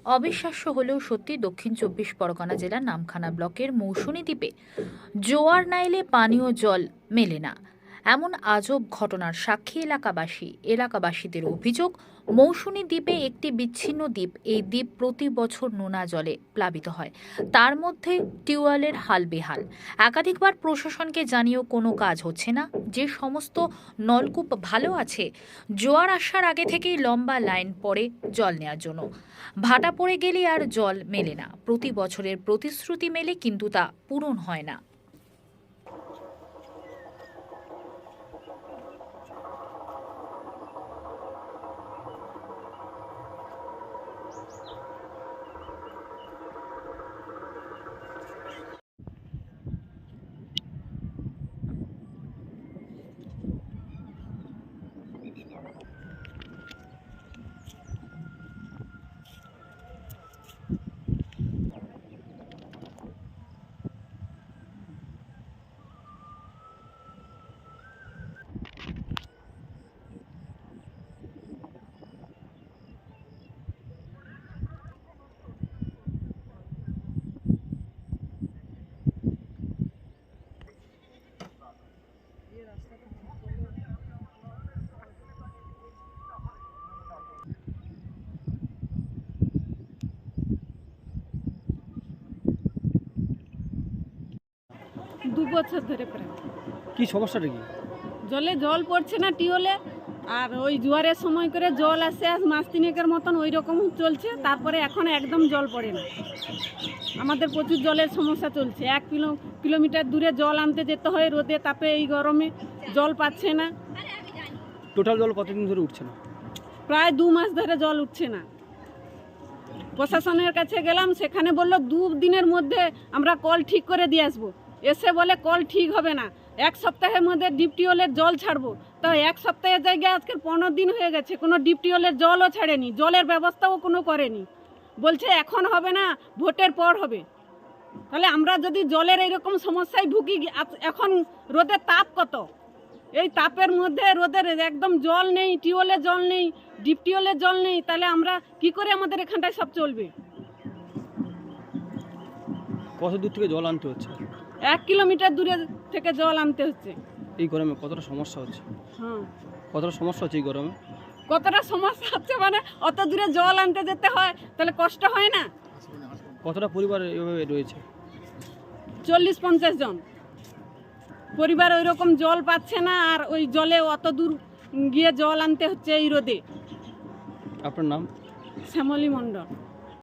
অবিশ্বাস্য হলেও সত্যি, দক্ষিণ চব্বিশ পরগনা জেলার নামখানা ব্লকের মৌসুনী দ্বীপে জোয়ার না এলে পানীয় জল মেলে না। এমন আজব ঘটনার সাক্ষী এলাকাবাসীদের অভিযোগ, মৌসুনী দ্বীপে একটি বিচ্ছিন্ন দ্বীপ। এই দ্বীপ প্রতি বছর নোনা জলে প্লাবিত হয়, তার মধ্যে টিউবওয়েলের হাল বেহাল। একাধিকবার প্রশাসনকে জানিয়েও কোনো কাজ হচ্ছে না। যে সমস্ত নলকূপ ভালো আছে, জোয়ার আসার আগে থেকেই লম্বা লাইন পড়ে জল নেওয়ার জন্য। ভাটা পড়ে গেলে আর জল মেলে না। প্রতি বছরের প্রতিশ্রুতি মেলে, কিন্তু তা পূরণ হয় না। দু বছর ধরে প্রায় কি সমস্যাটা কি? জল পড়ছে না টিউবওয়েলে, আর ওই জোয়ারের সময় করে জল আসে, মাস তিনেকের মতন ওই রকম চলছে। তারপরে এখন একদম জল পড়ে না। আমাদের প্রচুর জলের সমস্যা চলছে। 1 কিলোমিটার দূরে জল আনতে যেতে হয় রোদে তাপে, এই গরমে জল পাচ্ছে না। টোটাল জল কতদিন ধরে উঠছে না? প্রায় 2 মাস ধরে জল উঠছে না। প্রশাসনের কাছে গেলাম, সেখানে বললো 2 দিনের মধ্যে আমরা কল ঠিক করে দিয়ে আসবো। এসে বলে কল ঠিক হবে না, 1 সপ্তাহের মধ্যে ডিপ টিউবওয়েলের জল ছাড়বো। তো 1 সপ্তাহের জায়গায় আজকে 15 দিন হয়ে গেছে, কোনো ডিপ টিউবওয়েলের জলও ছাড়েনি, জলের ব্যবস্থাও কোনো করেনি। বলছে এখন হবে না, ভোটের পর হবে। তাহলে আমরা যদি জলের এইরকম সমস্যায় ভুগি, এখন রোদের তাপ কত, এই তাপের মধ্যে রোদের একদম জল নেই, টিউবওয়েলের জল নেই, ডিপ টিউবওয়েলের জল নেই, তাহলে আমরা কি করে আমাদের এখানটায় সব চলবে? কত দূর থেকে জল আনতে হচ্ছে? 1 কিলোমিটার দূরে থেকে জল আনতে হচ্ছে। এই গরমে কতটা সমস্যা হচ্ছে? হ্যাঁ, কতটা সমস্যা হচ্ছে এই গরমে? কতটা সমস্যা হচ্ছে মানে অত দূরে জল আনতে যেতে হয়, তাহলে কষ্ট হয় না? কতটা পরিবার এভাবে রয়েছে? 40-50 জন পরিবার ওই রকম জল পাচ্ছে না, আর ওই জলে অত দূর গিয়ে জল আনতে হচ্ছে এই রোদে। আপনার নাম? শ্যামলী মণ্ডল।